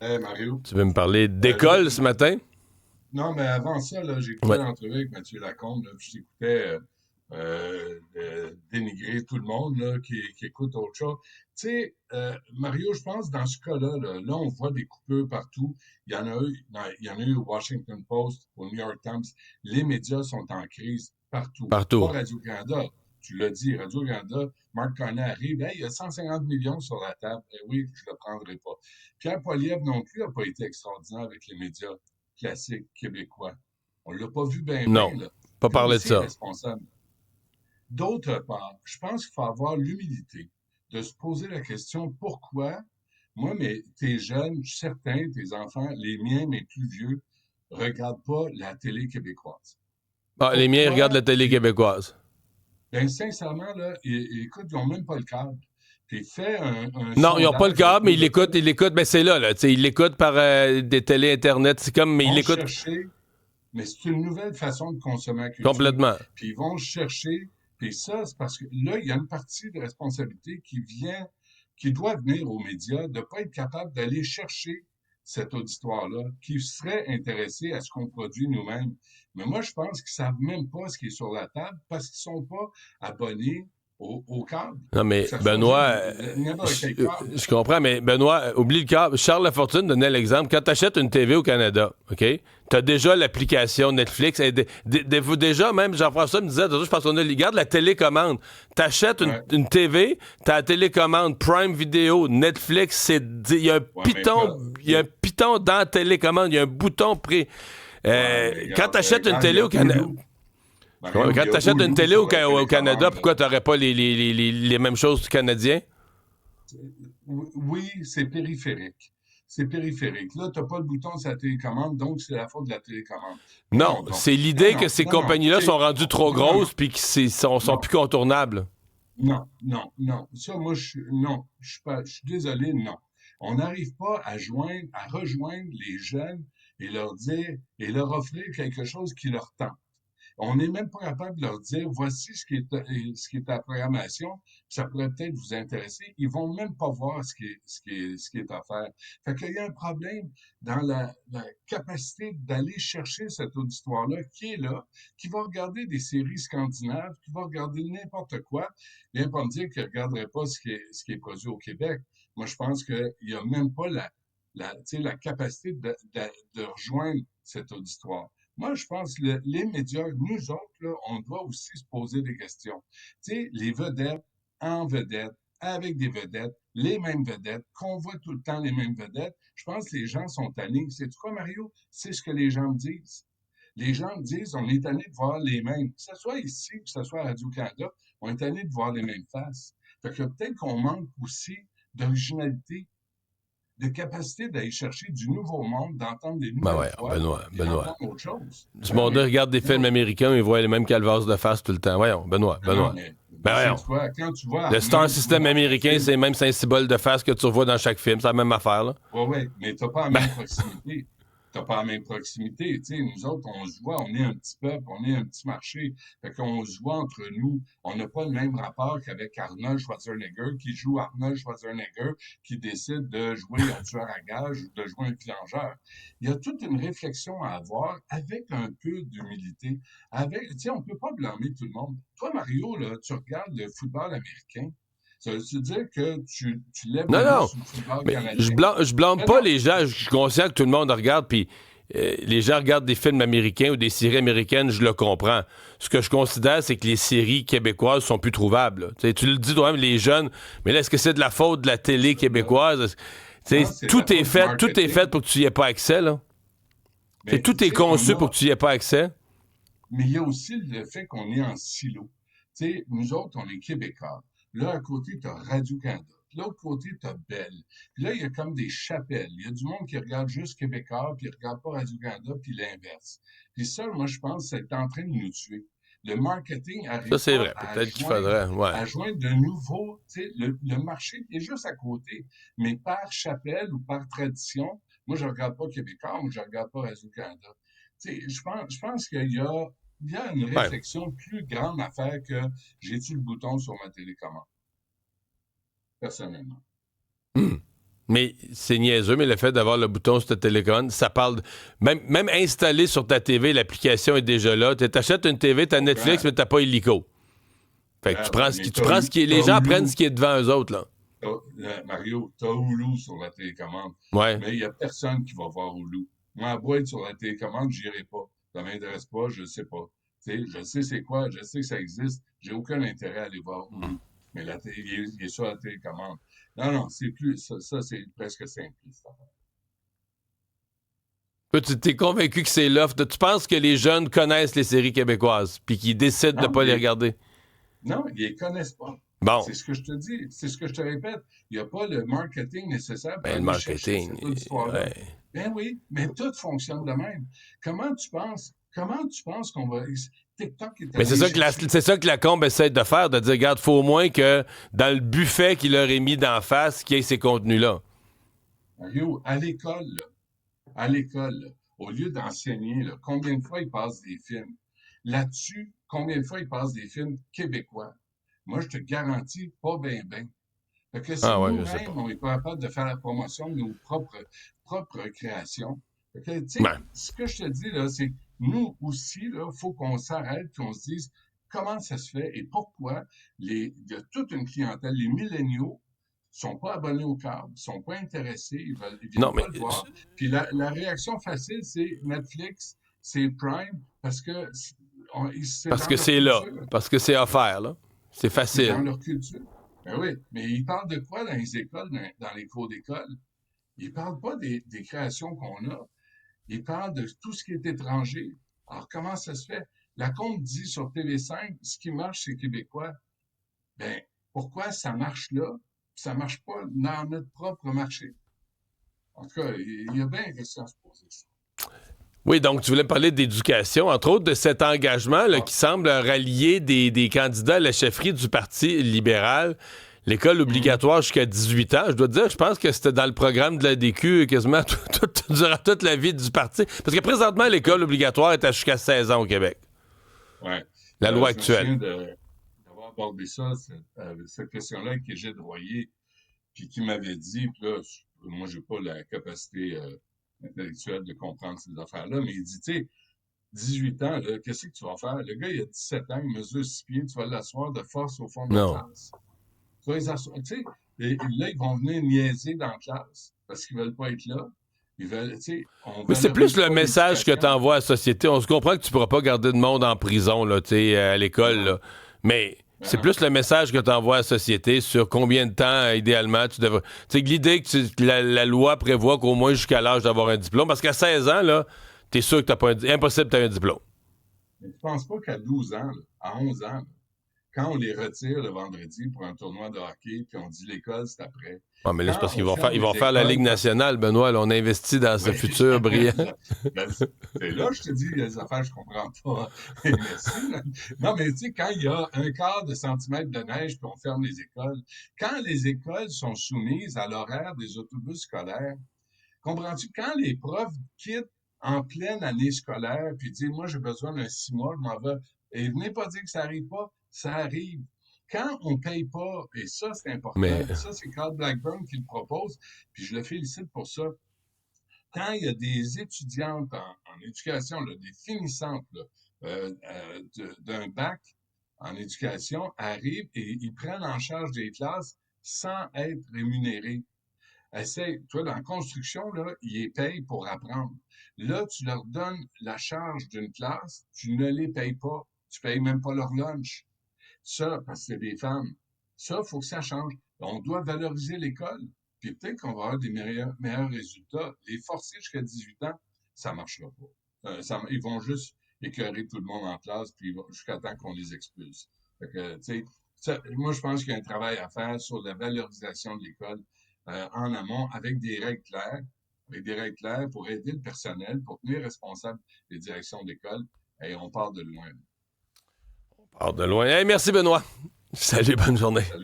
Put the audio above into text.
Hey Mario, Tu veux me parler là, d'école ce matin? non, mais avant ça, là, j'écoutais Ouais. l'entrevue avec Mathieu Lacombe, là, puis je t'écoutais dénigrer tout le monde là, qui écoute autre chose. Tu sais, Mario, je pense dans ce cas-là, là, on voit des coupures partout. Il y en a eu au Washington Post, au New York Times. Les médias sont en crise partout. Pas Partout. Radio-Canada. Tu l'as dit, Radio-Canada, Marc Carnet arrive, hey, il y a 150 millions sur la table. Eh oui, je le prendrai pas. Pierre Poilievre non plus n'a pas été extraordinaire avec les médias classique québécois. On l'a pas vu bien, Non. bien, là. Pas Lui parler de aussi est ça. responsable. D'autre part, je pense qu'il faut avoir l'humilité de se poser la question pourquoi moi, mais tes jeunes, certains, tes enfants, les miens, mes plus vieux, regardent pas la télé québécoise. Ah, les miens regardent Pourquoi? la télé québécoise. Ben, sincèrement, là, écoute, ils n'ont même pas le câble. Puis fais un Non, ils n'ont pas le sondage câble, mais autour de toi. ils l'écoutent, mais c'est là, tu sais, ils l'écoutent par des télé Internet. C'est comme, mais Ils ils vont l'écoutent chercher. Mais c'est une nouvelle façon de consommer la culture. complètement. Puis ils vont chercher, puis ça, c'est parce que là, il y a une partie de responsabilité qui doit venir aux médias, de ne pas être capable d'aller chercher cet auditoire-là, qui serait intéressé à ce qu'on produit nous-mêmes. Mais moi, je pense qu'ils savent même pas ce qui est sur la table parce qu'ils sont pas abonnés au câble. Non, Que mais ce soit Benoît, juste n'importe quel câble. je comprends, mais Benoît, oublie le câble. Charles Lafortune donnait l'exemple. Quand tu achètes une TV au Canada, OK? Tu as déjà l'application Netflix. Et déjà, même Jean-François me disait, je pense qu'on a, regarde la télécommande. Tu achètes Ouais, une TV, tu as la télécommande Prime Video, Netflix, il y a un ouais, mais piton, il y a un piton dans la télécommande, il y a un bouton près. ouais, mais Quand tu regarde, achètes une il y télé a au Canada, Hulu. Mario, il quand y a tu achètes une Hulu télé sur la Au Canada, télécommande, là. pourquoi tu n'aurais pas les mêmes choses du Canadien? Oui, c'est périphérique. C'est périphérique. Là, tu n'as pas le bouton de sa télécommande, donc c'est la faute de la télécommande. Non, Voyons donc. c'est Non, l'idée que non, ces non, non. compagnies-là sont rendues trop Non, non, non, grosses puis qu'ils sont non, plus contournables. non, non, non. Ça, moi, non, je suis pas, je suis désolé, non. On n'arrive pas à rejoindre les jeunes et leur dire, et leur offrir quelque chose qui leur tente. On n'est même pas capable de leur dire, voici ce qui est à la programmation, ça pourrait peut-être vous intéresser. Ils vont même pas voir ce qui est offert. Fait qu'il y a un problème dans la capacité d'aller chercher cet auditoire-là qui est là, qui va regarder des séries scandinaves, qui va regarder n'importe quoi. Viens pas me dire qu'il ne regarderait pas ce qui est produit au Québec. Moi, je pense qu'il n'y a même pas tu sais, la capacité de rejoindre cet auditoire. Moi, je pense que les médias, nous autres, là, on doit aussi se poser des questions. Tu sais, les vedettes, en vedettes, avec des vedettes, les mêmes vedettes, qu'on voit tout le temps les mêmes vedettes. Je pense que les gens sont tannés. C'est quoi, Mario? C'est ce que les gens me disent. Les gens me disent, on est tanné de voir les mêmes. Que ce soit ici, que ce soit à Radio-Canada, on est tanné de voir les mêmes faces. Fait que peut-être qu'on manque aussi d'originalité, de capacité d'aller chercher du nouveau monde, d'entendre des Ben nouvelles ouais, voix, puis Benoît. d'entendre autre chose. Du Non, monde mais, regarde des films non, américains, ils voient les mêmes calvasses de face tout le temps. Voyons, non, Benoît. Ben mais c'est voyons. quoi? Quand tu vois Le Star Arnold jouer System dans un américain, c'est film, les mêmes symboles de face que tu revois dans chaque film. C'est la même affaire, là. ouais, ouais, mais t'as pas la Ben, même proximité. T'as pas la même proximité. Tu sais, nous autres, on se voit, on est un petit peuple, on est un petit marché. Fait qu'on se voit entre nous. On n'a pas le même rapport qu'avec Arnold Schwarzenegger, qui joue Arnold Schwarzenegger, qui décide de jouer un tueur à gages ou de jouer un plongeur. Il y a toute une réflexion à avoir avec un peu d'humilité. Avec, tu sais, on peut pas blâmer tout le monde. Toi, Mario, là, tu regardes le football américain. Ça veut dire que tu lèves non, le nez non. sur le football Mais canadien? je blâme Ben pas non. les gens. Je suis conscient que tout le monde regarde, puis les gens regardent des films américains ou des séries américaines, je le comprends. Ce que je considère, c'est que les séries québécoises sont plus trouvables. Tu le dis toi-même, les jeunes, mais là, est-ce que c'est de la faute de la télé Non, québécoise? non, c'est de la faute du Tout est fait marketing. pour que tu y aies pas accès, là. Mais tu Tout est sais, conçu pour que tu y aies pas accès. mais il y a aussi le fait qu'on est en silo. Tu sais, nous autres, on est Québécois. Là, à côté, tu as Radio-Canada. Puis l'autre côté, tu as Bell. Puis là, il y a comme des chapelles. Il y a du monde qui regarde juste Québécois, puis ne regarde pas Radio-Canada, puis l'inverse. Puis ça, moi, je pense que c'est en train de nous tuer. Le marketing Ça, n'arrive c'est pas vrai. Peut-être qu'il faudrait, ouais. à joindre de nouveaux, tu sais, le marché est juste à côté. Mais par chapelle ou par tradition, moi, je regarde pas Québécois, moi, je regarde pas Radio-Canada. Tu sais, je pense il y a une Ouais. réflexion plus grande à faire que j'ai-tu le bouton sur ma télécommande, personnellement. Hum. Mais c'est niaiseux, mais le fait d'avoir le bouton sur ta télécommande, ça parle... Même installé sur ta TV, l'application est déjà là. Tu achètes une TV, t'as Netflix, mais t'as pas Illico. Fait que tu prends ce qui est... Les gens prennent ce qui est devant eux autres, là. Mario, t'as Hulu sur la télécommande. Ouais. Mais il n'y a personne qui va voir Hulu. Moi, à boîte sur la télécommande, j'irai pas. Ça m'intéresse pas, je sais pas. Je sais c'est quoi, je sais que ça existe. J'ai aucun intérêt à aller voir Hulu. Mais il est sur la télécommande. Non, c'est plus. Ça c'est presque simpliste. Toi, tu t'es convaincu que c'est l'offre. Tu penses que les jeunes connaissent les séries québécoises puis qu'ils décident de ne pas les regarder? Non, ils les connaissent pas. Bon. C'est ce que je te dis, c'est ce que je te répète. Il n'y a pas le marketing nécessaire pour le marketing. Ouais. Ben oui, mais tout fonctionne de même. Comment tu penses qu'on va. TikTok est mais c'est ça que la Combe essaie de faire, de dire, regarde, faut au moins que dans le buffet qu'il leur est mis d'en face, qu'il y ait ces contenus-là. Mario, à l'école, au lieu d'enseigner, là, combien de fois ils passent des films? Là-dessus, combien de fois ils passent des films québécois? Moi, je te garantis, pas bien. Fait que si nous-mêmes, on n'est pas capable de faire la promotion de nos propres créations, fait que, ce que je te dis, là, c'est nous aussi, il faut qu'on s'arrête et qu'on se dise comment ça se fait et pourquoi il y a toute une clientèle, les milléniaux, sont pas abonnés au câble, sont pas intéressés, ils viennent pas le voir. Puis la réaction facile, c'est Netflix, c'est Prime, parce que c'est là, parce que c'est offert, là. C'est facile. C'est dans leur culture. Ben oui, mais ils parlent de quoi dans les écoles, dans les cours d'école? Ils parlent pas des créations qu'on a. Ils parlent de tout ce qui est étranger. Alors, comment ça se fait? La Combe dit sur TV5, ce qui marche, c'est québécois. Ben, pourquoi ça marche là, ça marche pas dans notre propre marché? En tout cas, il y a bien une question à se poser. Oui, donc tu voulais parler d'éducation, entre autres de cet engagement là, qui semble rallier des candidats à la chefferie du Parti libéral. L'école obligatoire jusqu'à 18 ans. Je dois te dire, je pense que c'était dans le programme de la DQ quasiment durant toute la vie du parti. Parce que présentement, l'école obligatoire est à jusqu'à 16 ans au Québec. Oui. La loi actuelle. Je me souviens d'avoir abordé ça, cette question-là avec Égide Royer, puis qui m'avait dit, puis là, moi, j'ai pas la capacité intellectuelle de comprendre ces affaires-là, mais il dit, tu sais, 18 ans, là, qu'est-ce que tu vas faire? Le gars, il a 17 ans, il mesure 6 pieds, tu vas l'asseoir de force au fond de la classe. Tu vas les asseoir, tu sais, et là, ils vont venir niaiser dans la classe parce qu'ils veulent pas être là. Ils veulent, tu sais, mais c'est plus le message que tu envoies à la société. On se comprend que tu pourras pas garder de monde en prison, là, tu sais, à l'école, là. Mais c'est plus le message que tu envoies à la société sur combien de temps, idéalement, tu devrais... Tu sais, l'idée que la loi prévoit qu'au moins jusqu'à l'âge d'avoir un diplôme, parce qu'à 16 ans, là, t'es sûr que t'as pas impossible que tu aies un diplôme. Mais tu penses pas qu'à 12 ans, là, à 11 ans, là, quand on les retire le vendredi pour un tournoi de hockey, puis on dit l'école, c'est après. Ah, mais là, c'est parce qu'ils vont faire la Ligue nationale, Benoît. Là, on investit dans ce futur brillant. C'est là que je te dis les affaires, je comprends pas. Non, mais tu sais, quand il y a un quart de centimètre de neige, puis on ferme les écoles, quand les écoles sont soumises à l'horaire des autobus scolaires, comprends-tu, quand les profs quittent en pleine année scolaire, puis disent, moi, j'ai besoin d'un 6 mois, je m'en vais, et venez pas dire que ça arrive pas, ça arrive. Quand on ne paye pas, et ça, c'est important, ça, c'est Carl Blackburn qui le propose, puis je le félicite pour ça. Quand il y a des étudiantes en éducation, là, des finissantes d'un bac en éducation, arrivent et ils prennent en charge des classes sans être rémunérés. Toi, dans la construction, là, ils les payent pour apprendre. Là, tu leur donnes la charge d'une classe, tu ne les payes pas. Tu ne payes même pas leur lunch. Ça, parce que c'est des femmes. Ça, il faut que ça change. On doit valoriser l'école. Puis peut-être qu'on va avoir des meilleurs résultats. Les forcer jusqu'à 18 ans, ça ne marchera pas. Ils vont juste écœurer tout le monde en classe, puis jusqu'à temps qu'on les expulse. Fait que, tu sais, moi, je pense qu'il y a un travail à faire sur la valorisation de l'école en amont, avec des règles claires, pour aider le personnel, pour tenir responsable les directions d'école. Et on part de loin. On part de loin. Hey, merci, Benoît. Salut, bonne journée. Salut.